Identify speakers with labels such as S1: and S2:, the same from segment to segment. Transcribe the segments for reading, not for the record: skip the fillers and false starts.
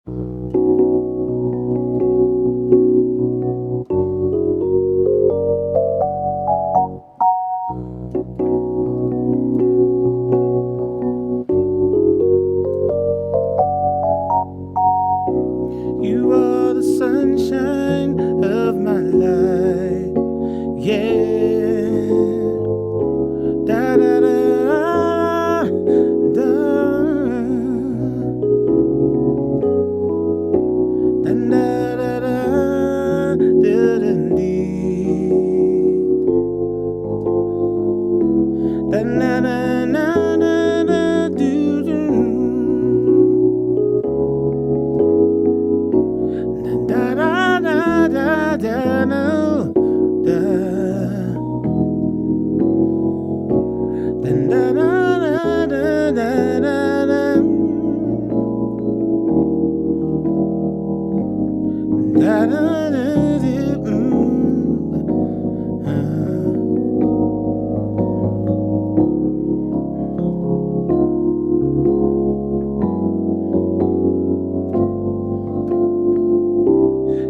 S1: You are the sunshine of my life. Yeah. Da da da da. Da da da da da da dee. Da na na na na na do do. Da da da da da no da da da da da da da da da da.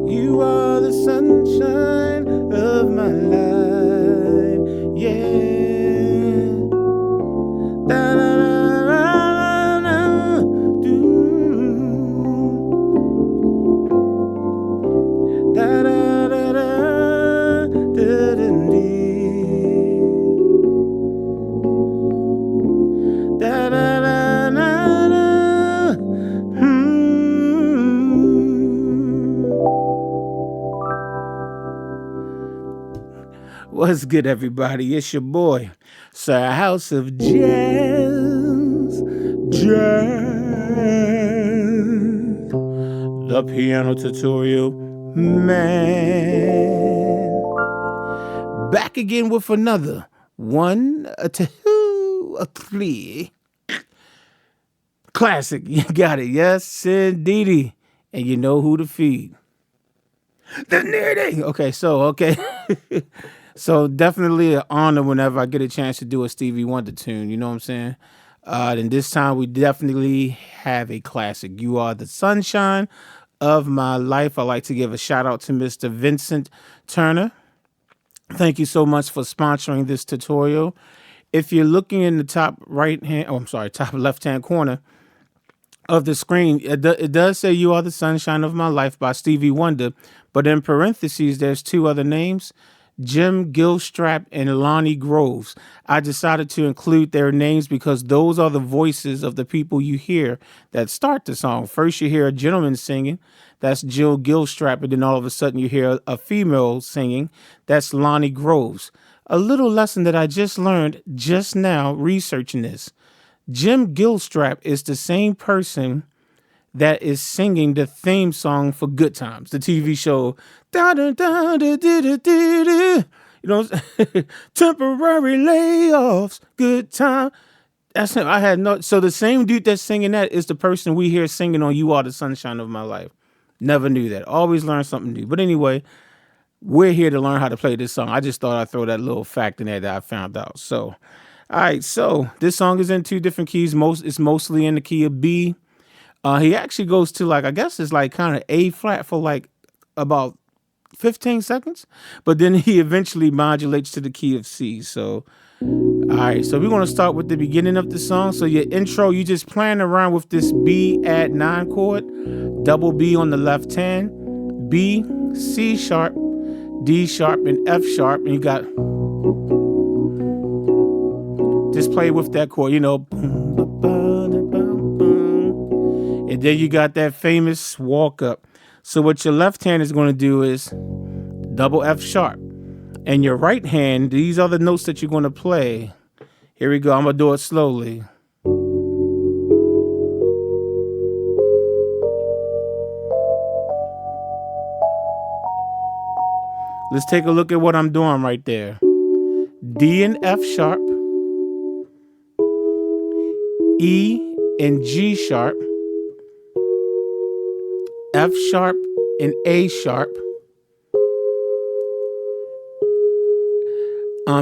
S1: You are the sunshine of my life, yeah. Da da da da da do. Da da da da da da dee. Da da da da da. What's good, everybody? It's your boy, Sir House of Jazz. The piano tutorial man. Back again with another one, a two, a three. Classic. You got it. Yes, indeedy. And you know who to feed. The needy. Okay. So definitely an honor whenever I get a chance to do a Stevie Wonder tune. You know what I'm saying? And this time we definitely have a classic. You are the sunshine of my life. I'd like to give a shout out to Mr. Vincent Turner. Thank you so much for sponsoring this tutorial. If you're looking in the top top left-hand corner of the screen, it does say You Are the Sunshine of My Life by Stevie Wonder. But in parentheses, there's two other names, Jim Gilstrap and Lonnie Groves. I decided to include their names because those are the voices of the people you hear that start the song. First, you hear a gentleman singing. That's Jill Gilstrap. And then all of a sudden you hear a female singing. That's Lonnie Groves. A little lesson that I just learned just now researching this. Jim Gilstrap is the same person that is singing the theme song for Good Times, the TV show. Da, da, da, da, da, da, da, da. You know, temporary layoffs, good time. That's him. So the same dude that's singing that is the person we hear singing on You Are the Sunshine of My Life. Never knew that. Always learn something new. But anyway, we're here to learn how to play this song. I just thought I'd throw that little fact in there that I found out. So, all right. So this song is in two different keys. It's mostly in the key of B. He actually goes to I guess it's kind of A flat for about 15 seconds, but then he eventually modulates to the key of C. So, all right, so we're going to start with the beginning of the song. So your intro, you just playing around with this B add 9 chord, double B on the left hand, B, C sharp, D sharp, and F sharp, and you got, just play with that chord, and then you got that famous walk up. So what your left hand is going to do is double F sharp. And your right hand, these are the notes that you're going to play. Here we go. I'm going to do it slowly. Let's take a look at what I'm doing right there. D and F sharp. E and G sharp. F sharp and A sharp.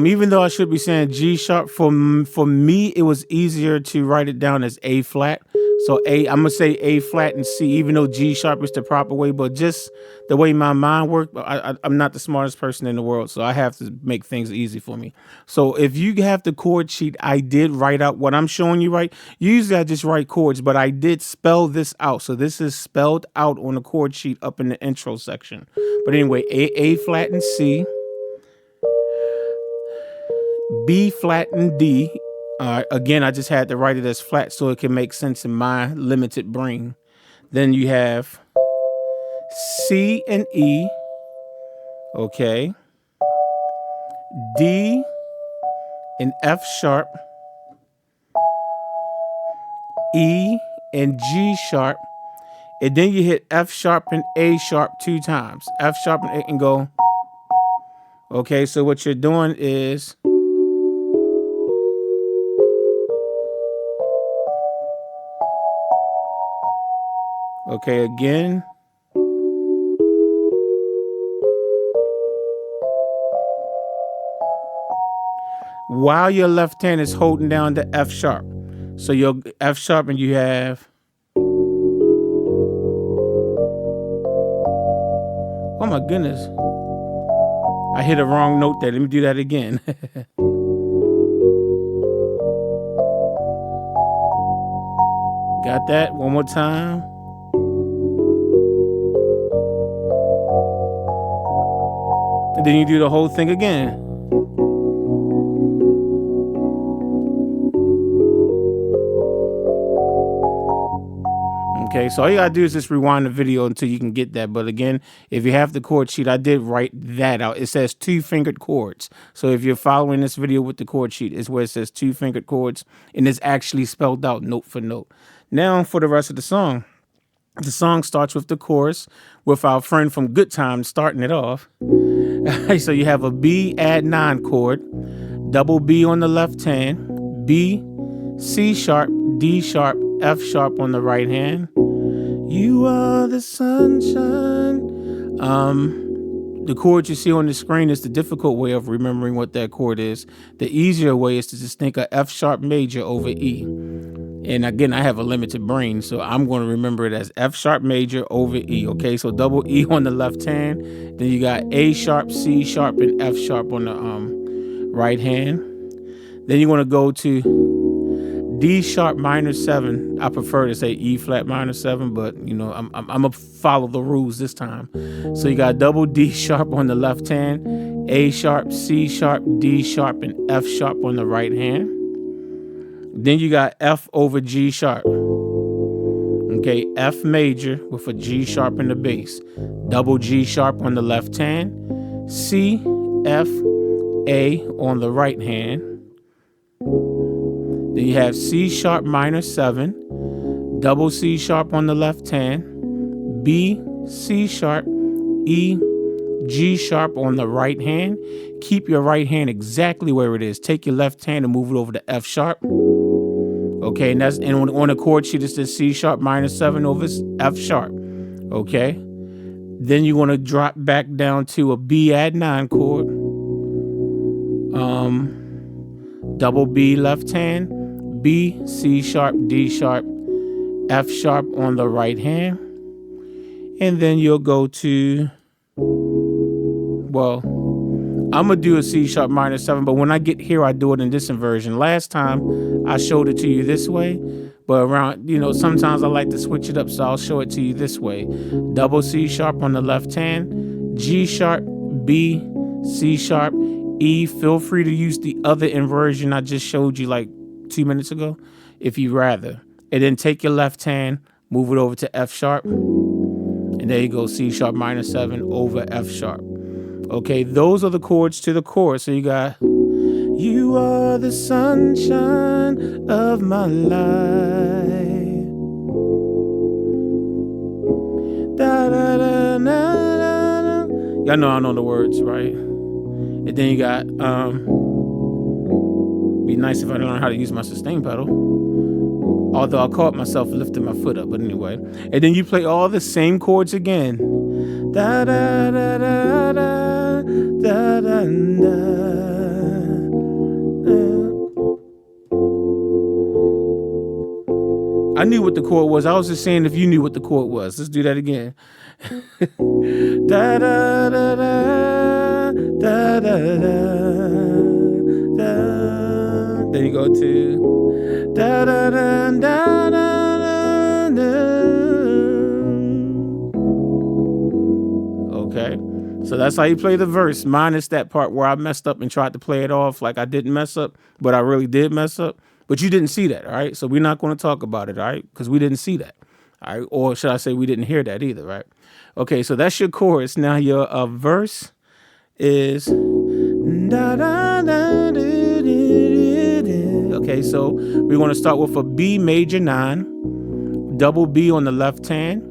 S1: Even though I should be saying G sharp, for me, it was easier to write it down as A flat. So I'm gonna say A flat and C, even though G sharp is the proper way, but just the way my mind works, I'm not the smartest person in the world, so I have to make things easy for me. So if you have the chord sheet, I did write out what I'm showing you, right? Usually I just write chords, but I did spell this out. So this is spelled out on the chord sheet up in the intro section. But anyway, A flat and C, B flat and D. Again, I just had to write it as flat so it can make sense in my limited brain. Then you have C and E, okay, D and F sharp, E and G sharp, and then you hit F sharp and A sharp 2 times. F sharp and A and go. Okay, so what you're doing is, okay, again. While your left hand is holding down the F sharp. So your F sharp and you have, oh my goodness. I hit a wrong note there. Let me do that again. Got that? One more time. And then you do the whole thing again. Okay, so all you gotta do is just rewind the video until you can get that. But again, if you have the chord sheet, I did write that out. It says 2-fingered chords. So if you're following this video with the chord sheet, it's where it says 2-fingered chords, and it's actually spelled out note for note. Now for the rest of the song. The song starts with the chorus with our friend from Good Time starting it off. So you have a B add 9 chord, double B on the left hand, B, C sharp, D sharp, F sharp on the right hand. You are the sunshine. The chord you see on the screen is the difficult way of remembering what that chord is. The easier way is to just think of F sharp major over E. And again, I have a limited brain, so I'm going to remember it as F sharp major over E. Okay, so double E on the left hand. Then you got A sharp, C sharp, and F sharp on the right hand. Then you're going to go to D sharp minor 7. I prefer to say E flat minor 7, but you know, I'm gonna follow the rules this time. So you got double D sharp on the left hand, A sharp, C sharp, D sharp, and F sharp on the right hand. Then you got F over G sharp. Okay, F major with a G sharp in the bass. Double G sharp on the left hand, C, F, A on the right hand. Then you have C sharp minor 7, double C sharp on the left hand, B, C sharp, E, G sharp on the right hand. Keep your right hand exactly where it is. Take your left hand and move it over to F sharp. Okay, and on the chord sheet it says C sharp minor 7 over F sharp. Okay. Then you want to drop back down to a B add 9 chord. Double B left hand, B, C sharp, D sharp, F sharp on the right hand. And then you'll go to, well, I'm going to do a C sharp minor 7, but when I get here, I do it in this inversion. Last time I showed it to you this way, but around, you know, sometimes I like to switch it up, so I'll show it to you this way. Double C sharp on the left hand, G sharp, B, C sharp, E. Feel free to use the other inversion I just showed you like 2 minutes ago, if you rather. And then take your left hand, move it over to F sharp, and there you go, C sharp minor 7 over F sharp. Okay, those are the chords to the chorus. So you got, you are the sunshine of my life. Da, da, da, da, da. Y'all know I know the words, right? And then you got, be nice if I learn how to use my sustain pedal. Although I caught myself lifting my foot up, but anyway. And then you play all the same chords again. Da da da da da da da da. I knew what the chord was. I was just saying if you knew what the chord was. Let's do that again. Da da da da da da da. Then you go to da da da da da da. Okay, so that's how you play the verse, minus that part where I messed up and tried to play it off like I didn't mess up, but I really did mess up. But you didn't see that, all right? So we're not going to talk about it, all right? Because we didn't see that, all right? Or should I say we didn't hear that either, right? Okay, so that's your chorus. Now your verse is da da da da da. Okay, so we're going to start with a B major 9, double B on the left hand,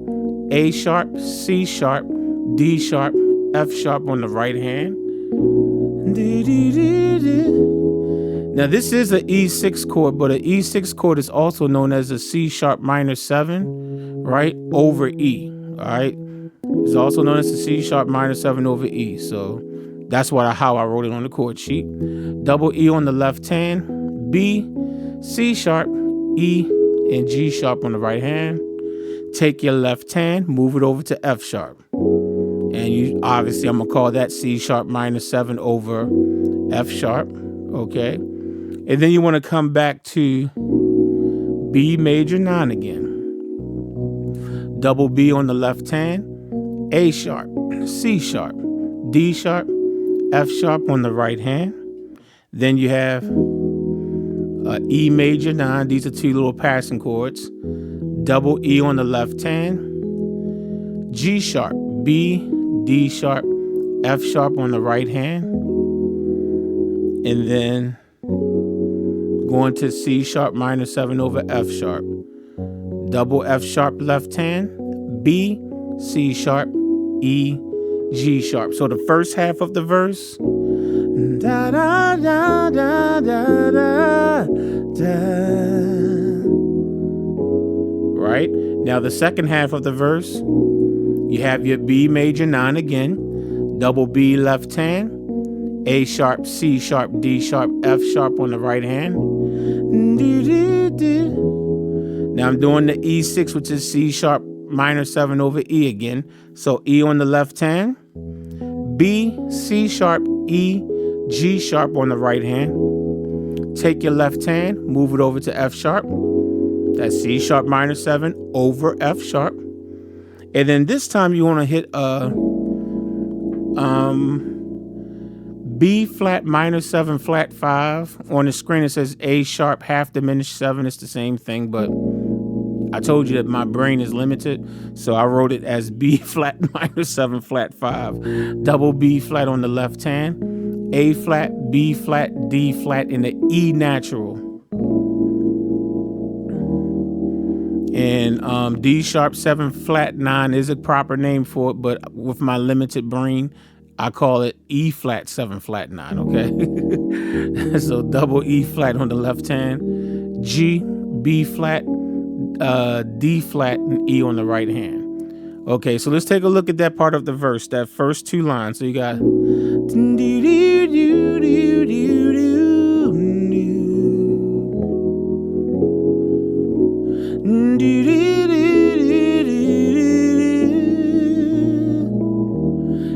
S1: A sharp, C sharp, D sharp, F sharp on the right hand. Now this is an E6 chord, but an E6 chord is also known as a C sharp minor 7, right, over E, all right? It's also known as the C sharp minor 7 over E. So that's how I wrote it on the chord sheet. Double E on the left hand, B, C sharp, E, and G sharp on the right hand. Take your left hand, move it over to F sharp. And you obviously, I'm going to call that C sharp minor 7 over F sharp, okay? And then you want to come back to B major 9 again. Double B on the left hand, A sharp, C sharp, D sharp, F sharp on the right hand. Then you have E major 9. These are 2 little passing chords. Double E on the left hand, G sharp, B, D sharp, F sharp on the right hand. And then going to C sharp minor 7 over F sharp. Double F sharp left hand, B, C sharp, E, G sharp. So the first half of the verse, da da da da da da da. Right? Now the second half of the verse, you have your B major 9 again, double B left hand, A sharp, C sharp, D sharp, F sharp on the right hand. Now I'm doing the E6, which is C sharp minor 7 over E again. So E on the left hand, B, C sharp, E, G sharp on the right hand. Take your left hand, move it over to F sharp. That's C sharp minor 7 over F sharp. And then this time you want to hit B flat minor 7 flat 5. On the screen it says A sharp half diminished 7. It's the same thing, but I told you that my brain is limited, so I wrote it as B flat minor 7 flat 5. Double B flat on the left hand, A flat, B flat, D flat in the E natural. And D sharp 7 flat 9 is a proper name for it, but with my limited brain, I call it E flat 7 flat 9, okay? So double E flat on the left hand, G, B flat, D flat, and E on the right hand. Okay, so let's take a look at that part of the verse, that first 2 lines. So you got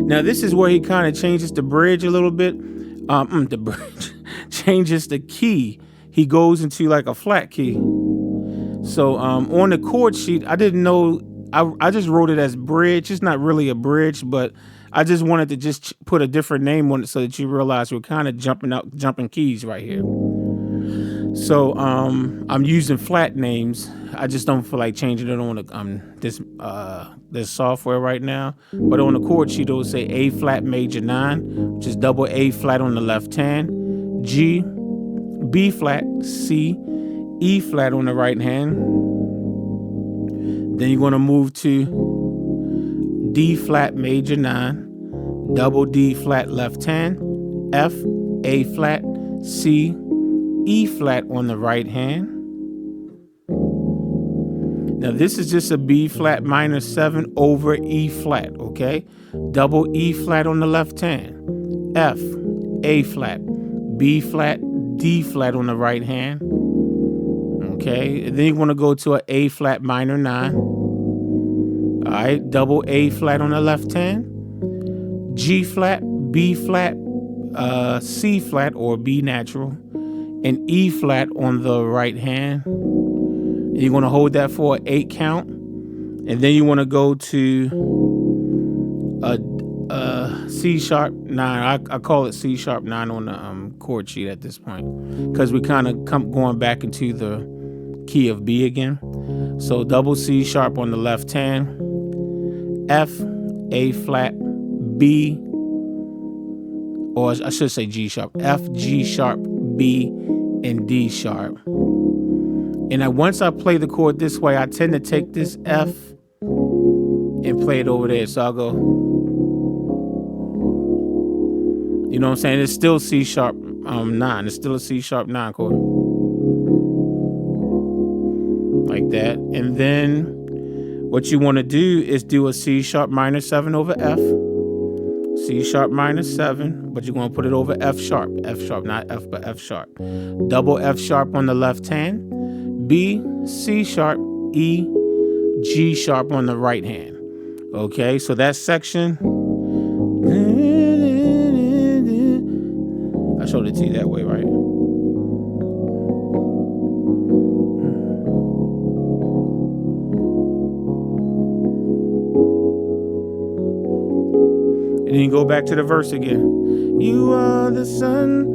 S1: now this is where he kind of changes the bridge a little bit. The bridge changes the key. He goes into like a flat key. So on the chord sheet, I didn't know. I just wrote it as bridge. It's not really a bridge, but I just wanted to just put a different name on it so that you realize we're kind of jumping keys right here. So I'm using flat names. I just don't feel like changing it on this software right now. But on the chord sheet, it will say A flat major 9, which is double A flat on the left hand, G, B flat, C, E flat on the right hand. Then you're going to move to D flat major 9, double D flat left hand, F, A flat, C, E flat on the right hand. Now this is just a B flat minor 7 over E flat, okay? Double E flat on the left hand, F, A flat, B flat, D flat on the right hand, Okay, and then you want to go to an A flat minor 9. All right, double A flat on the left hand, G flat, B flat, C flat or B natural, and E flat on the right hand. And you're going to hold that for an 8 count, and then you want to go to a C sharp 9. I call it C sharp 9 on the chord sheet at this point, because we kind of going back into the key of B again. So double C sharp on the left hand, F, A flat, B, or I should say G sharp, F, G sharp, B, and D sharp. And once I play the chord this way, I tend to take this F and play it over there. So I'll go, you know what I'm saying? It's still C sharp 9. It's still a C sharp 9 chord. Like that. And then what you want to do is do a C sharp minor 7 over F. C sharp minor 7, but you're going to put it over F sharp. F sharp, not F, but F sharp. Double F sharp on the left hand. B, C sharp, E, G sharp on the right hand. Okay, so that section, I showed it to you that way, right? And then you go back to the verse again. You are the sun,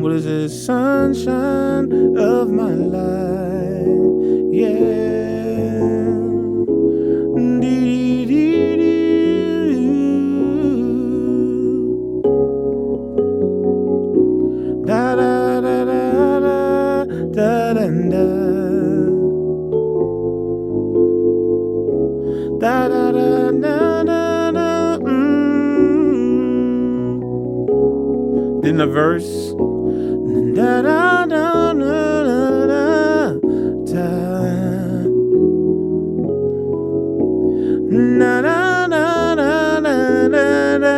S1: what is it? Sunshine of my life, yeah. Da da da da da da da da da da da da da. Then the verse. Da da da da da da. Na na na na na na na.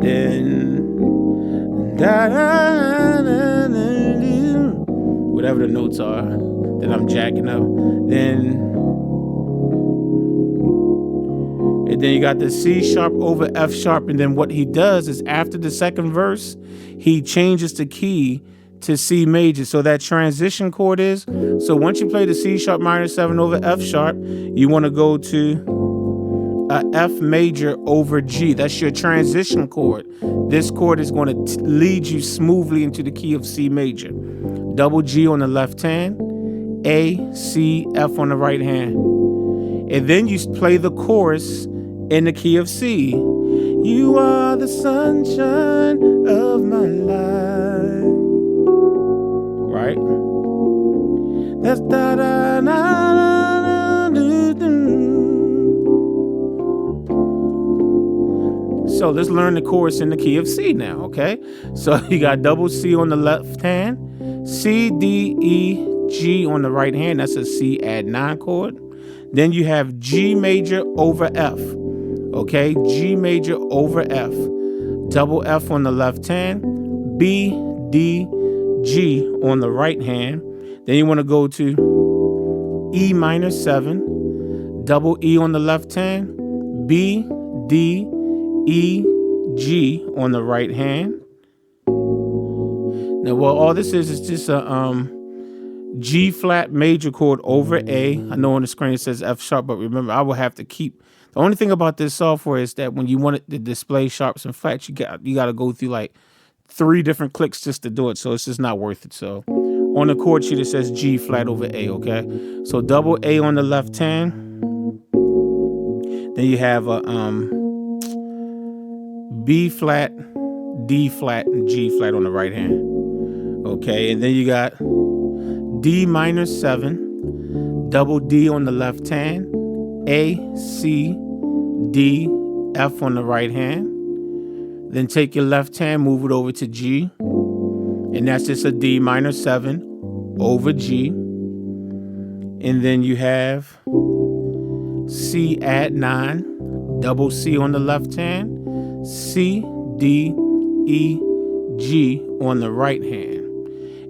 S1: Then da da da da, whatever the notes are that I'm jacking up. And then you got the C sharp over F sharp. And then what he does is after the second verse, he changes the key to C major. So that transition chord is, so once you play the C sharp minor 7 over F sharp, you want to go to a F major over G. That's your transition chord. This chord is going to lead you smoothly into the key of C major. Double G on the left hand, A, C, F on the right hand. And then you play the chorus in the key of C. You are the sunshine of my life. Right? That's da da da da da. So let's learn the chorus in the key of C now, okay? So you got double C on the left hand, C, D, E, G on the right hand. That's a C add 9 chord. Then you have G major over F. Okay, G major over F. Double F on the left hand. B, D, G on the right hand. Then you want to go to E minor 7. Double E on the left hand. B, D, E, G on the right hand. Now, well, all this is just a G flat major chord over A. I know on the screen it says F sharp, but remember, I will have to keep. The only thing about this software is that when you want it to display sharps and flats, you got to go through like 3 different clicks just to do it. So it's just not worth it. So on the chord sheet, it says G flat over A. Okay. So double A on the left hand. Then you have a B flat, D flat, and G flat on the right hand. Okay. And then you got D minor 7, double D on the left hand, A, C, D, F on the right hand. Then take your left hand, move it over to G, and that's just a D minor 7 over G. And then you have C add 9, double C on the left hand, C, D, E, G on the right hand.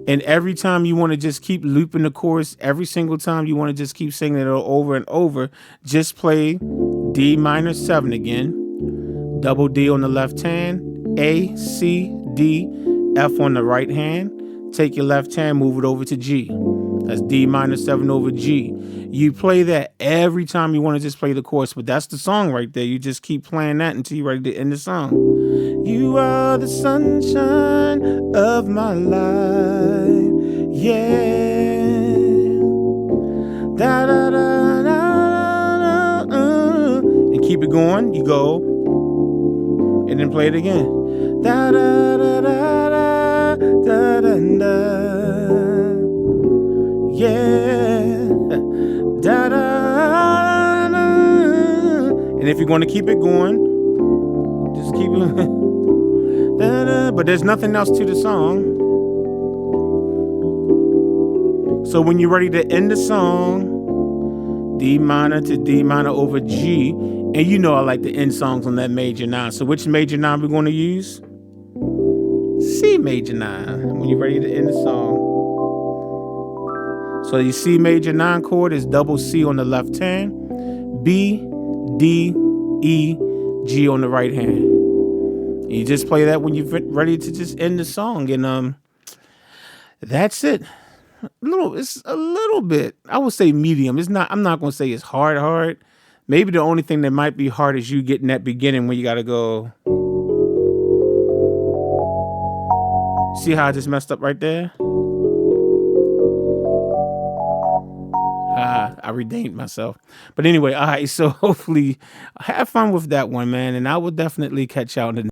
S1: And every time you want to just keep looping the chorus, every single time you want to just keep singing it over and over, just play D minor 7 again, double D on the left hand, A, C, D, F on the right hand. Take your left hand, move it over to G. That's D minor 7 over G. You play that every time you want to just play the chorus, but that's the song right there. You just keep playing that until you're ready to end the song. You are the sunshine of my life, yeah. Da da da da da. And keep it going. You go, and then play it again. Da da da da da da da da. Yeah. Da da da. And if you're going to keep it going, just keep it. But there's nothing else to the song. So when you're ready to end the song, D minor to D minor over G. And you know I like to end songs on that major 9. So which major 9 we're going to use? C major 9. When you're ready to end the song. So your C major 9 chord is double C on the left hand, B, D, E, G on the right hand. And you just play that when you're ready to just end the song. And that's it. It's a little bit, I would say medium. It's not, I'm not going to say it's hard. Maybe the only thing that might be hard is you getting that beginning when you got to go. See how I just messed up right there? I redeemed myself. But anyway, all right, so hopefully have fun with that one, man. And I will definitely catch y'all in the